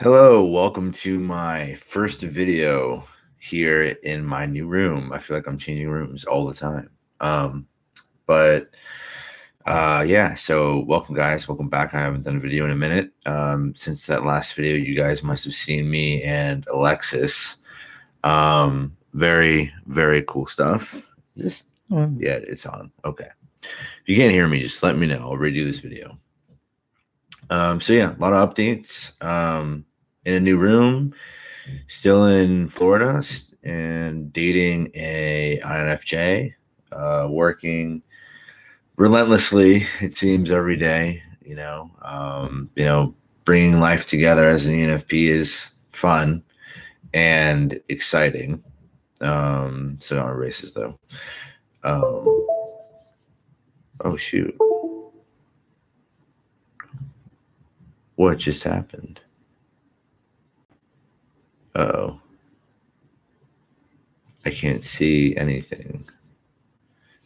Hello, welcome to my first video here in my new room. I feel like I'm changing rooms all the time. But yeah, so welcome guys, welcome back. I haven't done a video in a minute. Since that last video, you guys must have seen me and Alexis. Very, very cool stuff. Is this on? Yeah, it's on. Okay. If you can't hear me, just let me know. I'll redo this video. So yeah, a lot of updates. In a new room, still in Florida, and dating a INFJ, working relentlessly, it seems, every day. Bringing life together as an ENFP is fun and exciting. So not racist though. Oh shoot. What just happened? Uh-oh. I can't see anything.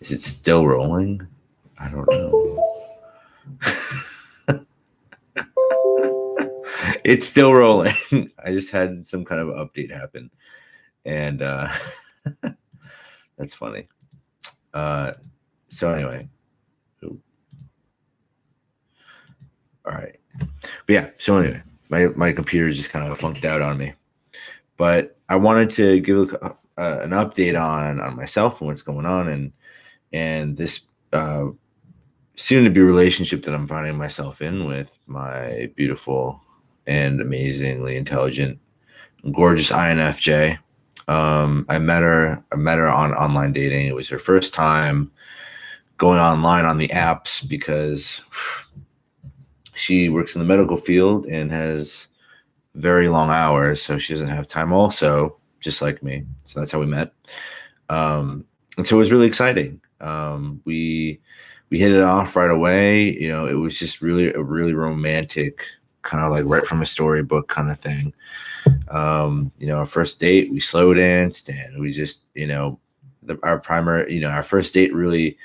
Is it still rolling? I don't know. It's still rolling. I just had some kind of update happen. And that's funny. So anyway. Ooh. All right. But yeah, so anyway, my computer just kind of funked out on me. But I wanted to give an update on myself and what's going on, and this soon-to-be relationship that I'm finding myself in with my beautiful and amazingly intelligent, gorgeous INFJ. I met her on online dating. It was her first time going online on the apps because she works in the medical field and has very long hours, so she doesn't have time also, just like me. So that's how we met. And so it was really exciting. We hit it off right away. It was just really a really romantic, kind of like right from a storybook kind of thing. Our first date, we slow danced, and we just, our first date really,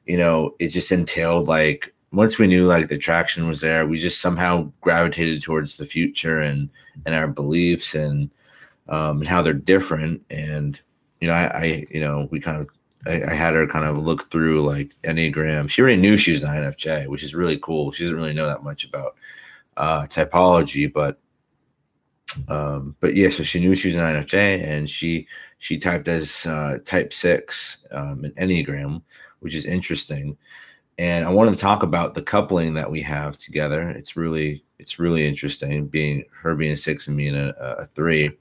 it just entailed, like, once we knew like the traction was there, we just somehow gravitated towards the future and our beliefs and how they're different. And I had her kind of look through like Enneagram. She already knew she was an INFJ, which is really cool. She doesn't really know that much about typology, but yeah, so she knew she was an INFJ, and she typed as type 6 in Enneagram, which is interesting. And I wanted to talk about the coupling that we have together. It's really interesting, being a 6 and me a 3.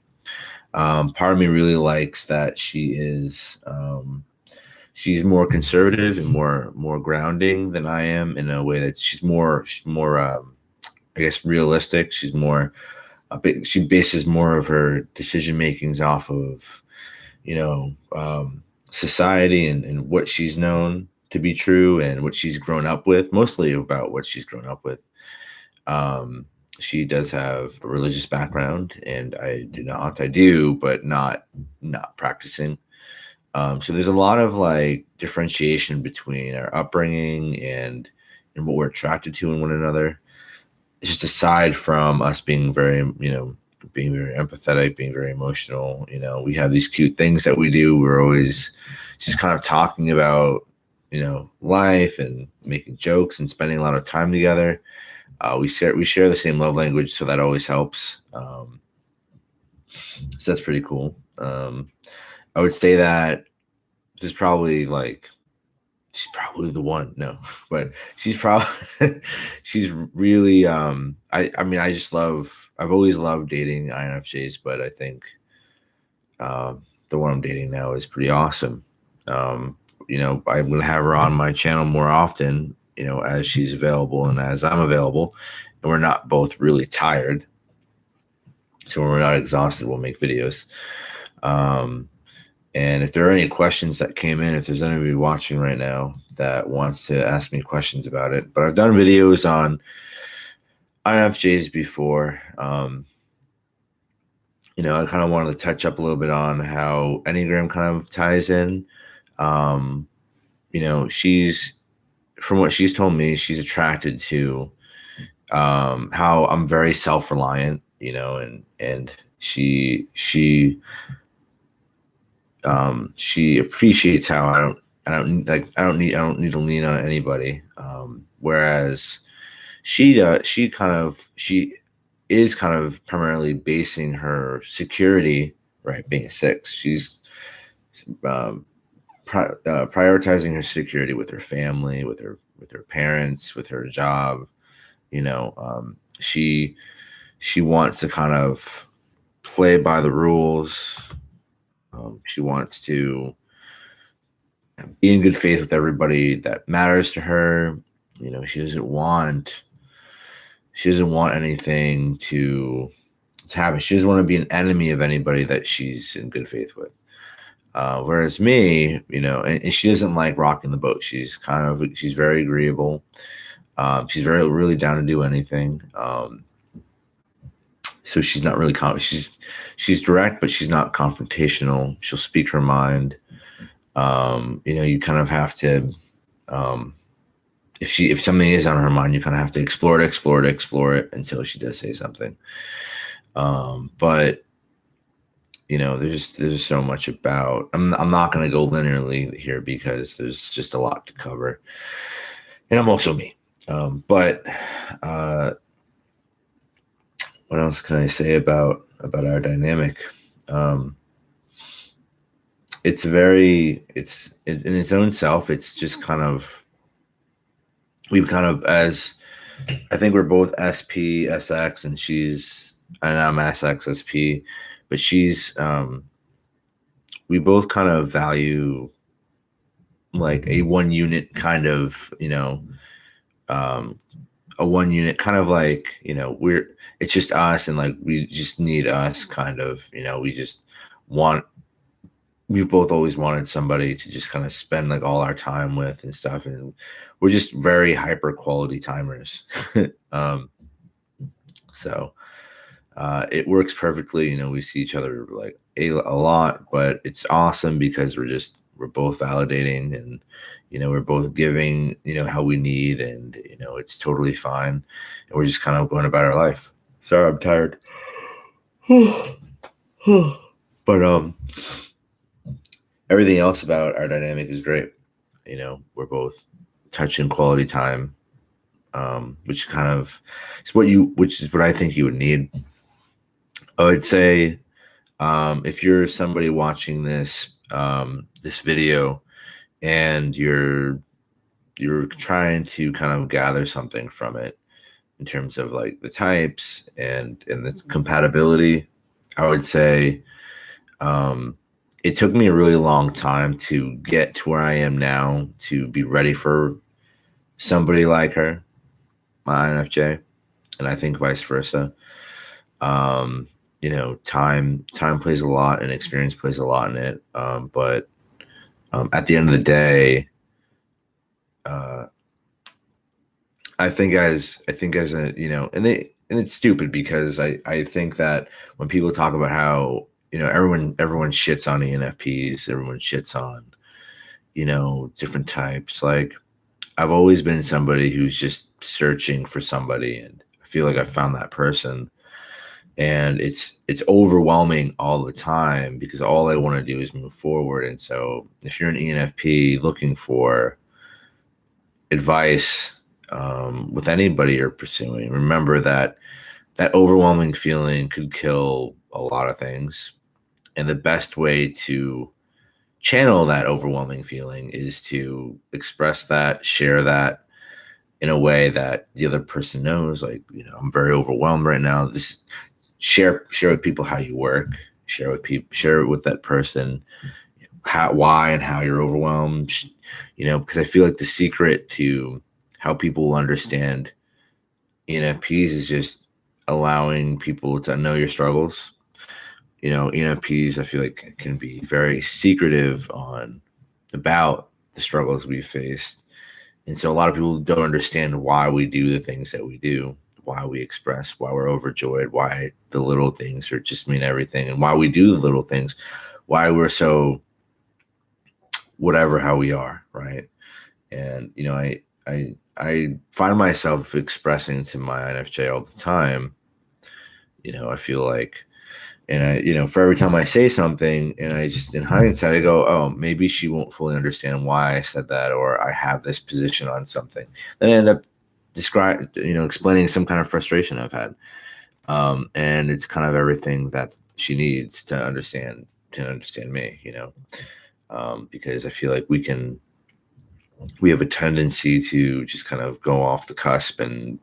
Part of me really likes that she is she's more conservative and more grounding than I am, in a way that she's more I guess realistic. She's more she bases more of her decision makings off of society and what she's known to be true and what she's grown up with, mostly about what she's grown up with. She does have a religious background, and I do not. I do, but not practicing. So there's a lot of like differentiation between our upbringing and what we're attracted to in one another. Just aside from us being very, being very empathetic, being very emotional, we have these cute things that we do. We're always just kind of talking about, life and making jokes and spending a lot of time together. We share the same love language, so that always helps. So that's pretty cool. I would say that this is probably like, she's probably the one. No, but she's probably she's really I mean, I've always loved dating INFJs, but I think the one I'm dating now is pretty awesome. I'm gonna have her on my channel more often, as she's available and as I'm available, and we're not both really tired. So when we're not exhausted, we'll make videos. And if there are any questions that came in, if there's anybody watching right now that wants to ask me questions about it, but I've done videos on INFJs before. I kind of wanted to touch up a little bit on how Enneagram kind of ties in. She's, from what she's told me, she's attracted to how I'm very self-reliant. you know, and she she appreciates how I don't need to lean on anybody. Whereas she is kind of primarily basing her security, right, being a six. She's um, prioritizing her security with her family, with her parents, with her job. You know, she wants to kind of play by the rules. She wants to be in good faith with everybody that matters to her. You know, she doesn't want anything to happen. She doesn't want to be an enemy of anybody that she's in good faith with. Whereas me, you know, and she doesn't like rocking the boat. She's very agreeable. She's very really down to do anything. So she's not really she's direct, but she's not confrontational. She'll speak her mind. You know, you kind of have to um, if something is on her mind, you kind of have to explore it until she does say something. But you know, there's so much about. I'm not going to go linearly here because there's just a lot to cover, and I'm also me. But what else can I say about our dynamic? It's in its own self. It's just kind of we've kind of as I think we're both SP SX, and I'm SX SP, but she's we both kind of value like a one unit kind of, you know, a one unit kind of like, you know, it's just us and like we just need us kind of, you know, we've both always wanted somebody to just kind of spend like all our time with and stuff, and we're just very hyper quality timers. um so it works perfectly. You know, we see each other like a lot, but it's awesome because we're both validating, and you know, we're both giving, you know, how we need, and you know, it's totally fine, and we're just kind of going about our life. Sorry, I'm tired. But everything else about our dynamic is great. You know, we're both touching quality time, which kind of which is what I think you would need. I would say, if you're somebody watching this video and you're trying to kind of gather something from it in terms of like the types and the compatibility, I would say it took me a really long time to get to where I am now to be ready for somebody like her, my INFJ, and I think vice versa. You know, time plays a lot and experience plays a lot in it. But at the end of the day, I think as a, you know, and it's stupid because I think that when people talk about how, you know, everyone shits on ENFPs, everyone shits on, you know, different types. Like I've always been somebody who's just searching for somebody, and I feel like I found that person. And it's overwhelming all the time because all I want to do is move forward. And so if you're an ENFP looking for advice with anybody you're pursuing, remember that overwhelming feeling could kill a lot of things, and the best way to channel that overwhelming feeling is to express that, share that in a way that the other person knows, like, you know, I'm very overwhelmed right now. This share with people how you work, share it with that person, why and how you're overwhelmed, you know, because I feel like the secret to how people will understand ENFPs is just allowing people to know your struggles. You know, ENFPs, I feel like, can be very secretive about the struggles we've faced. And so a lot of people don't understand why we do the things that we do, why we express, why we're overjoyed, why the little things are just mean everything, and why we do the little things, why we're so whatever how we are, right? And you know, I find myself expressing to my INFJ all the time, I feel like, and for every time I say something, and I just in hindsight I go, oh, maybe she won't fully understand why I said that, or I have this position on something. Then I end up explaining some kind of frustration I've had, and it's kind of everything that she needs to understand me, because I feel like we have a tendency to just kind of go off the cusp and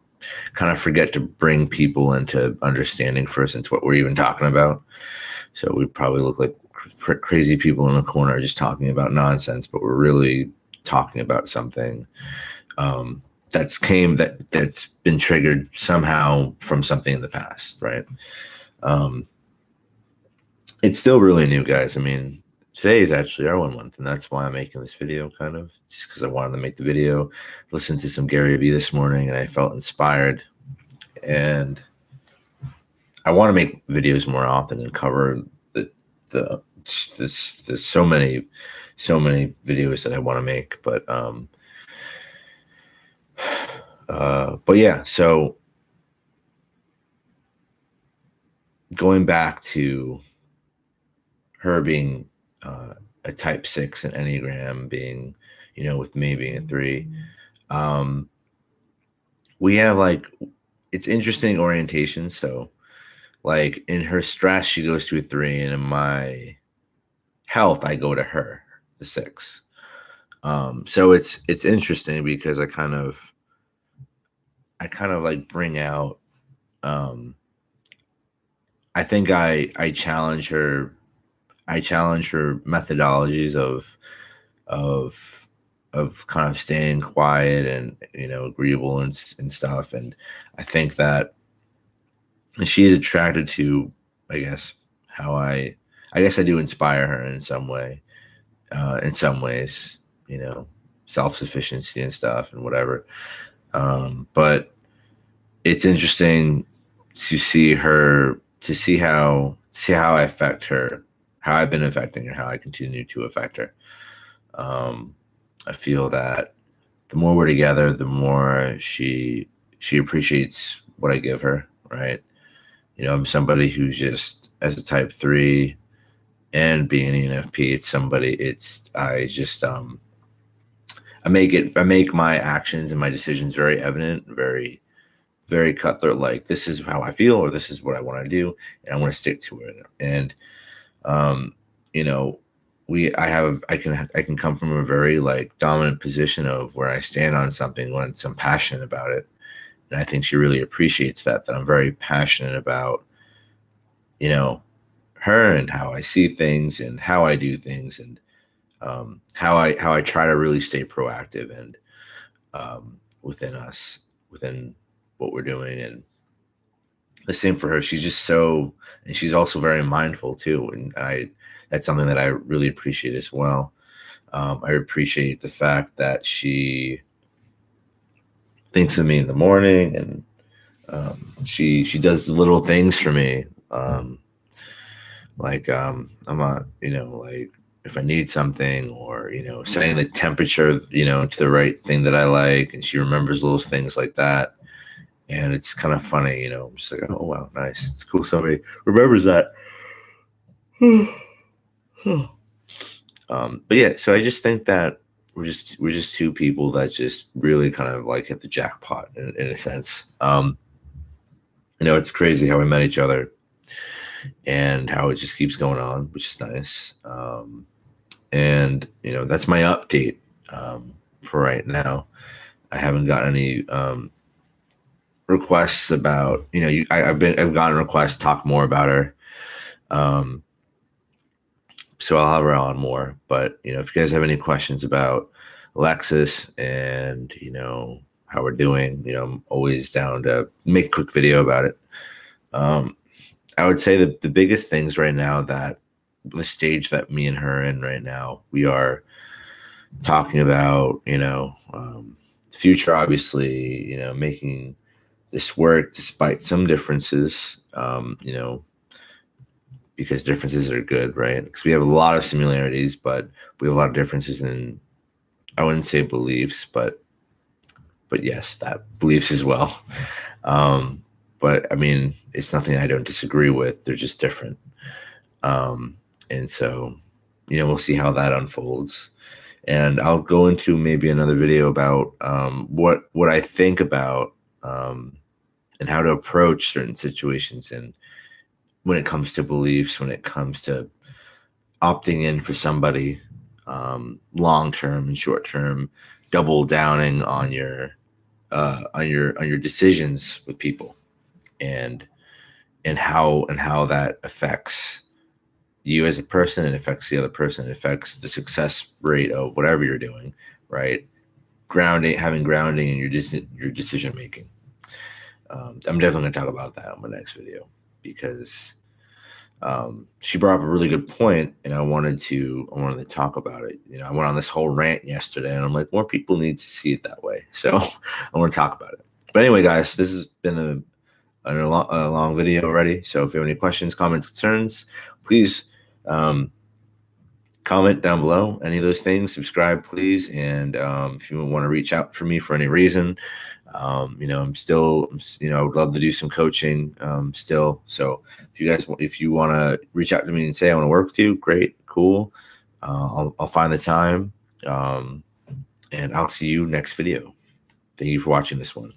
kind of forget to bring people into understanding first into what we're even talking about. So we probably look like crazy people in the corner just talking about nonsense, but we're really talking about something that's been triggered somehow from something in the past, right? It's still really new, guys. I mean, today is actually our 1 month, and that's why I'm making this video, kind of just because I wanted to make the video. Listened to some Gary Vee this morning, and I felt inspired, and I want to make videos more often and cover there's so many videos that I want to make, but yeah. So going back to her being a type 6 and Enneagram, being, with me being a 3, we have like, it's interesting orientation. So like in her stress, she goes to a 3, and in my health, I go to her, the 6. So it's interesting because I kind of like bring out, I think I challenge her methodologies of kind of staying quiet and, agreeable and stuff. And I think that she is attracted to, I guess, how I guess I do inspire her in some way, in some ways, self-sufficiency and stuff and whatever. But it's interesting to see how I affect her, how I've been affecting her, how I continue to affect her. I feel that the more we're together, the more she appreciates what I give her, right? I'm somebody who's just, as a type 3 and being an ENFP, I make my actions and my decisions very evident, very, very cutthroat. Like, this is how I feel, or this is what I want to do, and I want to stick to it. And, I can come from a very like dominant position of where I stand on something when I'm passionate about it. And I think she really appreciates that I'm very passionate about, her and how I see things and how I do things, and how I try to really stay proactive and within what we're doing. And the same for her. She's just and she's also very mindful too. And that's something that I really appreciate as well. I appreciate the fact that she thinks of me in the morning, and she does little things for me. I'm not, like if I need something, or, setting the temperature, to the right thing that I like. And she remembers little things like that. And it's kind of funny, I'm just like, oh, wow, nice. It's cool somebody remembers that. But yeah, so I just think that we're just two people that just really kind of like hit the jackpot in a sense. It's crazy how we met each other and how it just keeps going on, which is nice. And that's my update for right now. I haven't got any requests about, I've gotten requests to talk more about her. So I'll have her on more. But if you guys have any questions about Alexis and how we're doing, I'm always down to make a quick video about it. I would say that the biggest things right now, that the stage that me and her are in right now, we are talking about, future, obviously, making this work despite some differences, because differences are good, right? Because we have a lot of similarities, but we have a lot of differences in, I wouldn't say beliefs, but yes, that beliefs as well. but I mean, it's nothing I don't disagree with. They're just different. And so, we'll see how that unfolds. And I'll go into maybe another video about what I think about and how to approach certain situations, and when it comes to beliefs, when it comes to opting in for somebody, long term and short term, double downing on your decisions with people, and how that affects you as a person, and affects the other person, it affects the success rate of whatever you're doing, right? Having grounding in your decision making. I'm definitely going to talk about that in my next video, because she brought up a really good point, and I wanted to talk about it. I went on this whole rant yesterday, and I'm like, more people need to see it that way. So I want to talk about it. But anyway, guys, this has been a long video already. So if you have any questions, comments, concerns, please comment down below. Any of those things, subscribe, please. And if you want to reach out for me for any reason, I would love to do some coaching still. So if you want to reach out to me and say, I want to work with you, great, cool. I'll find the time, and I'll see you next video. Thank you for watching this one.